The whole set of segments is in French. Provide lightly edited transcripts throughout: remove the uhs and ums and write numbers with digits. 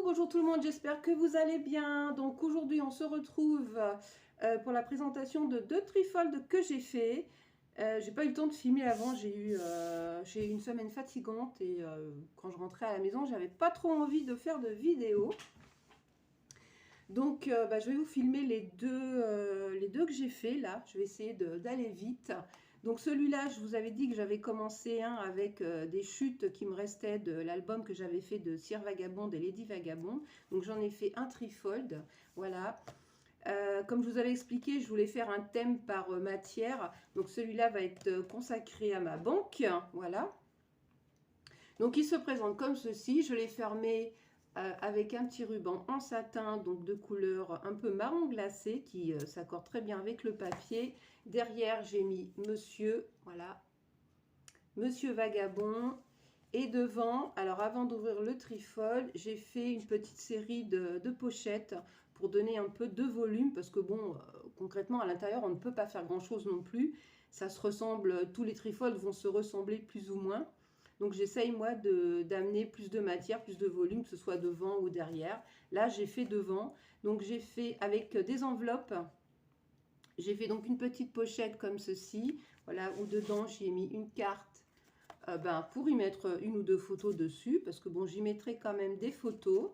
Bonjour tout le monde, j'espère que vous allez bien. Donc aujourd'hui on se retrouve pour la présentation de deux trifolds que j'ai fait. J'ai pas eu le temps de filmer avant, j'ai eu une semaine fatigante et quand je rentrais à la maison j'avais pas trop envie de faire de vidéo. Donc je vais vous filmer les deux que j'ai fait là, je vais essayer d'aller vite. Donc celui-là, je vous avais dit que j'avais commencé un avec des chutes qui me restaient de l'album que j'avais fait de Sire Vagabonde et Lady Vagabonde. Donc j'en ai fait un trifold, voilà. Comme je vous avais expliqué, je voulais faire un thème par matière. Donc celui-là va être consacré à ma banque, voilà. Donc il se présente comme ceci, je l'ai fermé avec un petit ruban en satin, donc de couleur un peu marron glacé, qui s'accorde très bien avec le papier. Derrière, j'ai mis Monsieur, voilà, Monsieur Vagabond. Et devant, alors avant d'ouvrir le trifold, j'ai fait une petite série de pochettes pour donner un peu de volume, parce que bon, concrètement, à l'intérieur, on ne peut pas faire grand-chose non plus. Ça se ressemble, tous les trifolds vont se ressembler plus ou moins. Donc j'essaye moi d'amener plus de matière, plus de volume, que ce soit devant ou derrière. Là j'ai fait devant, donc j'ai fait avec des enveloppes. J'ai fait donc une petite pochette comme ceci, voilà, où dedans j'ai mis une carte pour y mettre une ou deux photos dessus, parce que bon, j'y mettrai quand même des photos.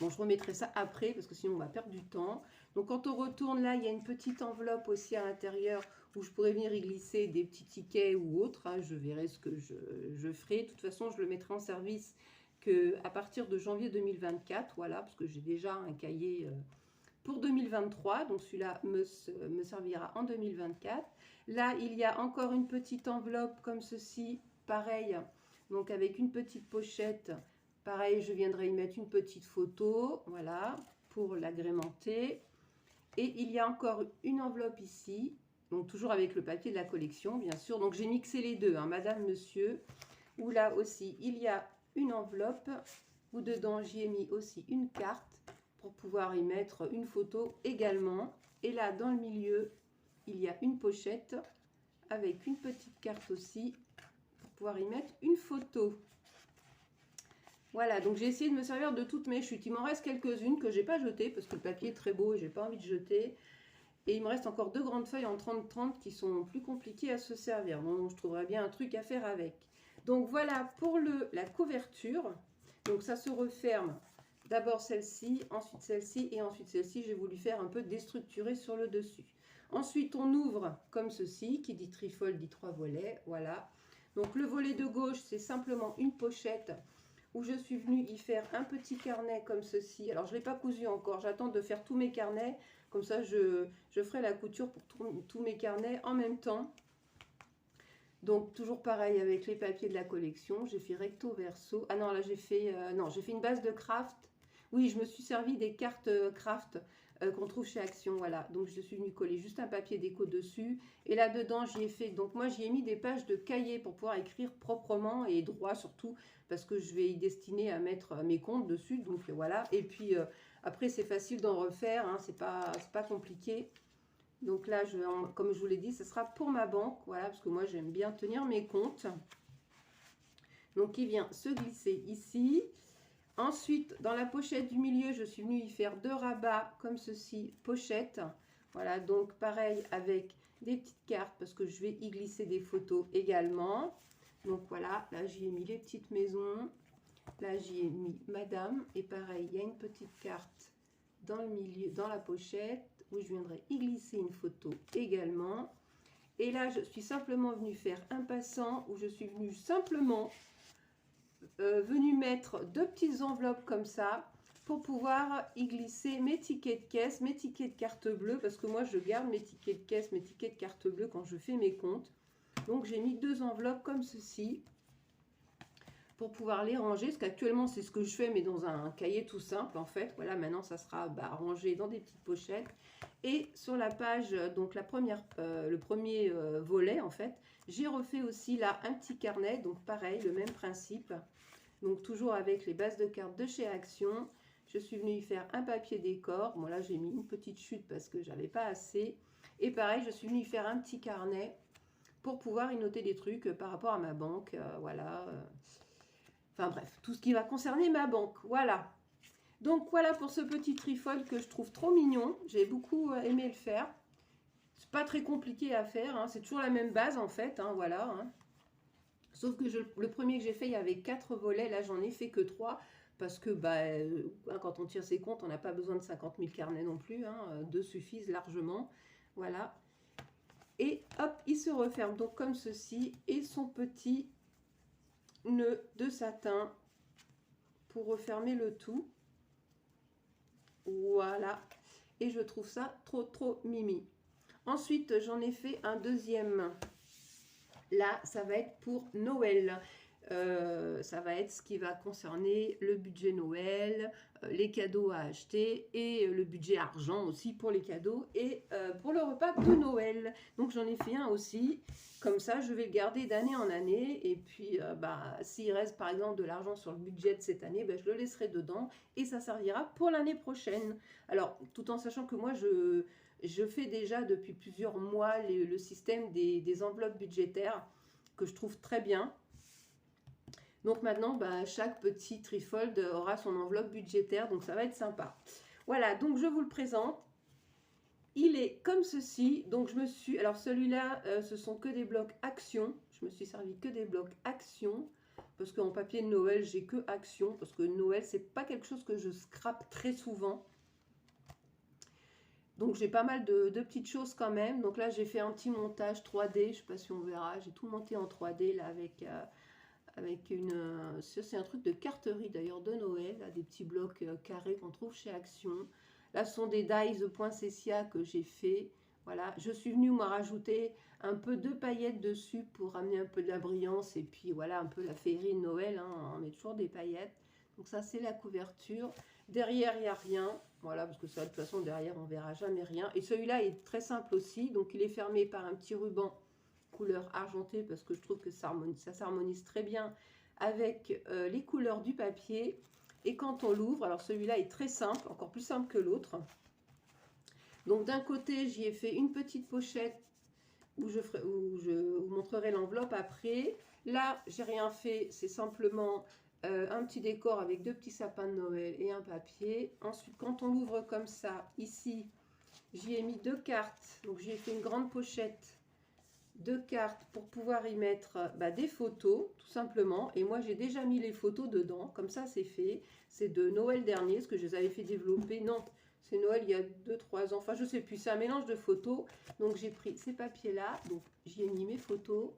Bon, je remettrai ça après, parce que sinon on va perdre du temps. Donc quand on retourne là, il y a une petite enveloppe aussi à l'intérieur, où je pourrais venir y glisser des petits tickets ou autres. Hein, je verrai ce que je ferai. De toute façon, je le mettrai en service qu'à partir de janvier 2024, voilà, parce que j'ai déjà un cahier pour 2023, donc celui-là me servira en 2024. Là, il y a encore une petite enveloppe comme ceci, pareil, donc avec une petite pochette. Pareil, je viendrai y mettre une petite photo, voilà, pour l'agrémenter. Et il y a encore une enveloppe ici, donc toujours avec le papier de la collection, bien sûr. Donc j'ai mixé les deux, hein, Madame, Monsieur, où là aussi, il y a une enveloppe, où dedans, j'y ai mis aussi une carte pour pouvoir y mettre une photo également. Et là, dans le milieu, il y a une pochette avec une petite carte aussi pour pouvoir y mettre une photo. Voilà, donc j'ai essayé de me servir de toutes mes chutes. Il m'en reste quelques-unes que j'ai pas jetées parce que le papier est très beau et j'ai pas envie de jeter. Et il me reste encore deux grandes feuilles en 30-30 qui sont plus compliquées à se servir. Bon, je trouverais bien un truc à faire avec. Donc voilà pour la couverture. Donc ça se referme. D'abord celle-ci, ensuite celle-ci et ensuite celle-ci. J'ai voulu faire un peu déstructuré sur le dessus. Ensuite on ouvre comme ceci, qui dit trifold dit 3 volets. Voilà. Donc le volet de gauche c'est simplement une pochette où je suis venue y faire un petit carnet comme ceci. Alors je ne l'ai pas cousu encore, j'attends de faire tous mes carnets. Comme ça je ferai la couture pour tous mes carnets en même temps. Donc toujours pareil avec les papiers de la collection, j'ai fait recto verso. Ah non, là j'ai fait j'ai fait une base de craft. Oui, je me suis servi des cartes craft qu'on trouve chez Action, voilà. Donc je suis venue coller juste un papier déco dessus. Et là dedans j'y ai fait, donc moi j'y ai mis des pages de cahier pour pouvoir écrire proprement et droit surtout, parce que je vais y destiner à mettre mes comptes dessus. Donc voilà. Et puis après c'est facile d'en refaire, hein, c'est pas compliqué. Donc là, comme je vous l'ai dit, ce sera pour ma banque, voilà, parce que moi j'aime bien tenir mes comptes. Donc il vient se glisser ici. Ensuite, dans la pochette du milieu, je suis venue y faire deux rabats comme ceci, pochette. Voilà, donc pareil avec des petites cartes parce que je vais y glisser des photos également. Donc voilà, là j'y ai mis les petites maisons. Là j'y ai mis Madame. Et pareil, il y a une petite carte dans le milieu, dans la pochette, où je viendrai y glisser une photo également. Et là, je suis simplement venue faire un passant, où je suis venue simplement mettre deux petites enveloppes comme ça, pour pouvoir y glisser mes tickets de caisse, mes tickets de carte bleue, parce que moi je garde mes tickets de caisse, mes tickets de carte bleue quand je fais mes comptes. Donc j'ai mis deux enveloppes comme ceci, pour pouvoir les ranger, parce qu'actuellement c'est ce que je fais, mais dans un cahier tout simple en fait. Voilà, maintenant ça sera rangé dans des petites pochettes. Et sur la page, donc le premier volet en fait, j'ai refait aussi là un petit carnet, donc pareil, le même principe. Donc toujours avec les bases de cartes de chez Action. Je suis venue y faire un papier décor. Bon là j'ai mis une petite chute parce que j'avais pas assez. Et pareil, je suis venue y faire un petit carnet pour pouvoir y noter des trucs par rapport à ma banque. Voilà. Enfin bref, tout ce qui va concerner ma banque. Voilà. Donc voilà pour ce petit trifold que je trouve trop mignon. J'ai beaucoup aimé le faire. C'est pas très compliqué à faire. Hein. C'est toujours la même base en fait. Hein, voilà. Hein. Sauf que le premier que j'ai fait, il y avait 4 volets. Là, j'en ai fait que 3. Parce que quand on tire ses comptes, on n'a pas besoin de 50 000 carnets non plus. Hein. 2 suffisent largement. Voilà. Et hop, il se referme donc comme ceci. Et son petit nœud de satin pour refermer le tout. Voilà. Et je trouve ça trop mimi. Ensuite, j'en ai fait un deuxième. Là, ça va être pour Noël. Ça va être ce qui va concerner le budget Noël, les cadeaux à acheter et le budget argent aussi pour les cadeaux et pour le repas de Noël. Donc j'en ai fait un aussi. Comme ça, je vais le garder d'année en année. Et puis, s'il reste par exemple de l'argent sur le budget de cette année, je le laisserai dedans et ça servira pour l'année prochaine. Alors, tout en sachant que moi, je fais déjà depuis plusieurs mois le système des enveloppes budgétaires que je trouve très bien. Donc maintenant, chaque petit trifold aura son enveloppe budgétaire, donc ça va être sympa. Voilà, donc je vous le présente. Il est comme ceci. Donc je me suis... Alors celui-là, ce sont que des blocs Action. Je me suis servi que des blocs Action. Parce qu'en papier de Noël, j'ai que Action. Parce que Noël, c'est pas quelque chose que je scrape très souvent. Donc j'ai pas mal de petites choses quand même. Donc là, j'ai fait un petit montage 3D. Je ne sais pas si on verra. J'ai tout monté en 3D là avec une... c'est un truc de carterie d'ailleurs de Noël. Là, des petits blocs carrés qu'on trouve chez Action. Là, ce sont des dies de poinsettia que j'ai fait. Voilà, je suis venue moi rajouter un peu de paillettes dessus pour ramener un peu de la brillance. Et puis voilà, un peu la féerie de Noël. Hein. On met toujours des paillettes. Donc ça, c'est la couverture. Derrière, il n'y a rien. Voilà, parce que ça, de toute façon, derrière, on ne verra jamais rien. Et celui-là est très simple aussi. Donc, il est fermé par un petit ruban couleur argentée parce que je trouve que ça s'harmonise très bien avec les couleurs du papier. Et quand on l'ouvre, alors celui-là est très simple, encore plus simple que l'autre. Donc, d'un côté, j'y ai fait une petite pochette où je vous montrerai l'enveloppe après. Là, j'ai rien fait, c'est simplement un petit décor avec 2 petits sapins de Noël et un papier. Ensuite, quand on l'ouvre comme ça, ici, j'y ai mis 2 cartes. Donc, j'y ai fait une grande pochette, 2 cartes pour pouvoir y mettre des photos, tout simplement. Et moi, j'ai déjà mis les photos dedans. Comme ça, c'est fait. C'est de Noël dernier, ce que je les avais fait développer. Non, c'est Noël il y a 2-3 ans. Enfin, je sais plus. C'est un mélange de photos. Donc, j'ai pris ces papiers-là. Donc, j'y ai mis mes photos.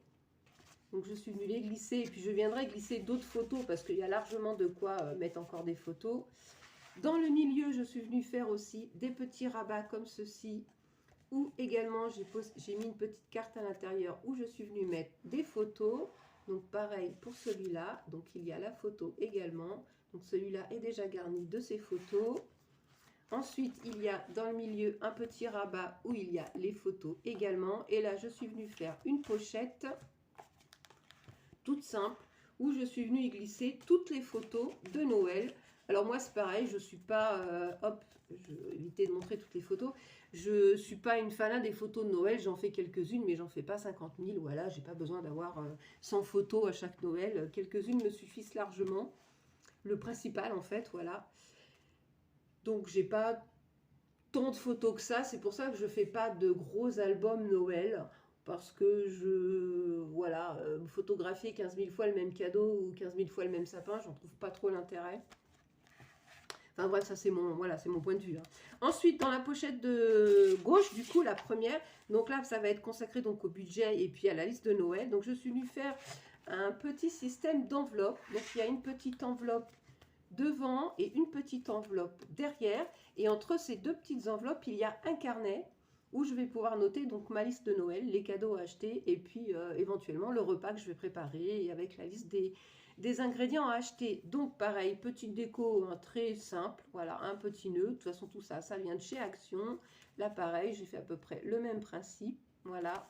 Donc je suis venue les glisser et puis je viendrai glisser d'autres photos parce qu'il y a largement de quoi mettre encore des photos. Dans le milieu, je suis venue faire aussi des petits rabats comme ceci où également j'ai mis une petite carte à l'intérieur où je suis venue mettre des photos. Donc pareil pour celui-là. Donc il y a la photo également. Donc celui-là est déjà garni de ces photos. Ensuite, il y a dans le milieu un petit rabat où il y a les photos également. Et là, je suis venue faire une pochette toute simple où je suis venue y glisser toutes les photos de Noël. Alors moi c'est pareil, je suis pas je vais éviter de montrer toutes les photos, je suis pas une fanat des photos de Noël, j'en fais quelques-unes mais j'en fais pas 50 000. Voilà, j'ai pas besoin d'avoir 100 photos à chaque Noël, quelques-unes me suffisent largement, le principal en fait. Voilà, donc j'ai pas tant de photos que ça, c'est pour ça que je fais pas de gros albums Noël. Parce que voilà, photographier 15 000 fois le même cadeau ou 15 000 fois le même sapin, j'en trouve pas trop l'intérêt. Enfin bref, ça c'est mon point de vue. Hein. Ensuite, dans la pochette de gauche, du coup, la première, donc là, ça va être consacré donc au budget et puis à la liste de Noël. Donc je suis venue faire un petit système d'enveloppe. Donc il y a une petite enveloppe devant et une petite enveloppe derrière. Et entre ces 2 petites enveloppes, il y a un carnet où je vais pouvoir noter donc ma liste de Noël, les cadeaux à acheter et puis éventuellement le repas que je vais préparer et avec la liste des ingrédients à acheter. Donc pareil, petite déco très simple, voilà, un petit nœud. De toute façon tout ça, ça vient de chez Action. Là pareil, j'ai fait à peu près le même principe, voilà.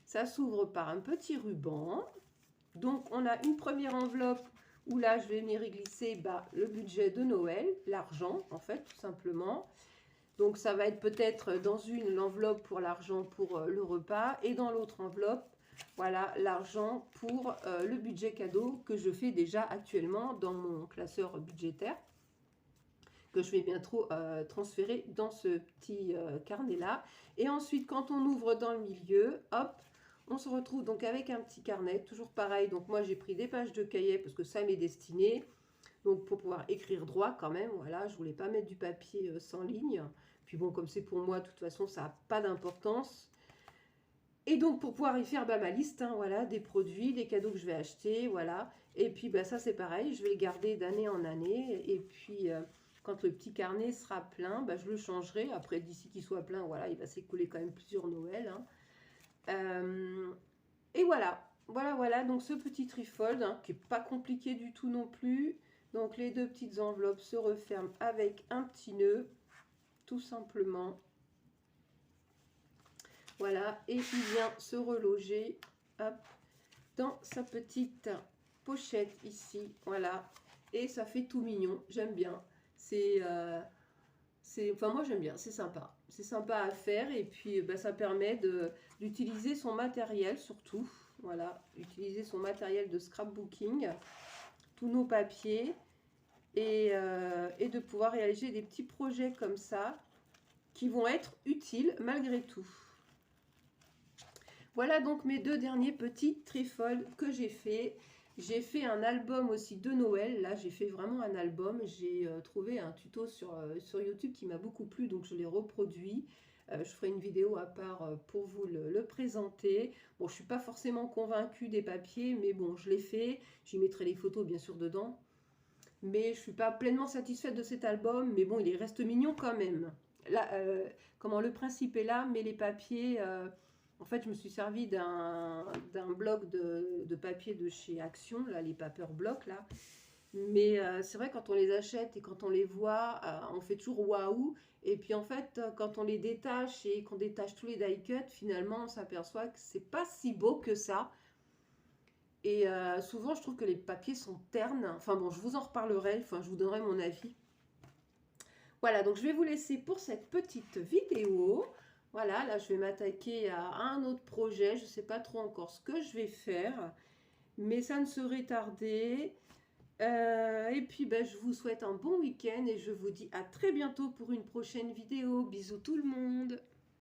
Ça s'ouvre par un petit ruban. Donc on a une première enveloppe où là je vais venir y glisser le budget de Noël, l'argent en fait tout simplement. Donc ça va être peut-être dans l'enveloppe pour l'argent pour le repas et dans l'autre enveloppe voilà, l'argent pour le budget cadeau que je fais déjà actuellement dans mon classeur budgétaire, que je vais bientôt transférer dans ce petit carnet-là. Et ensuite, quand on ouvre dans le milieu, hop, on se retrouve donc avec un petit carnet, toujours pareil. Donc moi, j'ai pris des pages de cahier parce que ça m'est destiné. Donc pour pouvoir écrire droit quand même, voilà, je voulais pas mettre du papier sans ligne. Puis bon, comme c'est pour moi, de toute façon, ça n'a pas d'importance. Et donc pour pouvoir y faire ma liste, hein, voilà, des produits, des cadeaux que je vais acheter, voilà. Et puis ça c'est pareil, je vais le garder d'année en année. Et puis quand le petit carnet sera plein, je le changerai. Après d'ici qu'il soit plein, voilà, il va s'écouler quand même plusieurs Noël. Hein. Et voilà, voilà, donc ce petit trifold, hein, qui n'est pas compliqué du tout non plus. Donc les deux petites enveloppes se referment avec un petit nœud, tout simplement. Voilà, et il vient se reloger, hop, dans sa petite pochette ici, voilà. Et ça fait tout mignon, j'aime bien. Enfin moi j'aime bien, c'est sympa. C'est sympa à faire et puis ça permet d'utiliser son matériel surtout. Voilà, utiliser son matériel de scrapbooking, tous nos papiers et de pouvoir réaliser des petits projets comme ça qui vont être utiles malgré tout. Voilà donc mes deux derniers petits trifolds que j'ai fait. J'ai fait un album aussi de Noël. Là, j'ai fait vraiment un album. J'ai trouvé un tuto sur YouTube qui m'a beaucoup plu, donc je l'ai reproduit. Je ferai une vidéo à part pour vous le présenter. Bon, je ne suis pas forcément convaincue des papiers, mais bon, je l'ai fait. J'y mettrai les photos, bien sûr, dedans. Mais je ne suis pas pleinement satisfaite de cet album, mais bon, il reste mignon quand même. Là, le principe est là, mais les papiers... en fait, je me suis servi d'un bloc de papier de chez Action, là, les paper blocks, là. Mais c'est vrai, quand on les achète et quand on les voit, on fait toujours waouh. Et puis en fait, quand on les détache et qu'on détache tous les die cuts, finalement, on s'aperçoit que c'est pas si beau que ça. Et souvent, je trouve que les papiers sont ternes. Enfin bon, je vous en reparlerai, enfin, je vous donnerai mon avis. Voilà, donc je vais vous laisser pour cette petite vidéo. Voilà, là, je vais m'attaquer à un autre projet. Je ne sais pas trop encore ce que je vais faire, mais ça ne saurait tarder. Et puis, je vous souhaite un bon week-end et je vous dis à très bientôt pour une prochaine vidéo. Bisous tout le monde!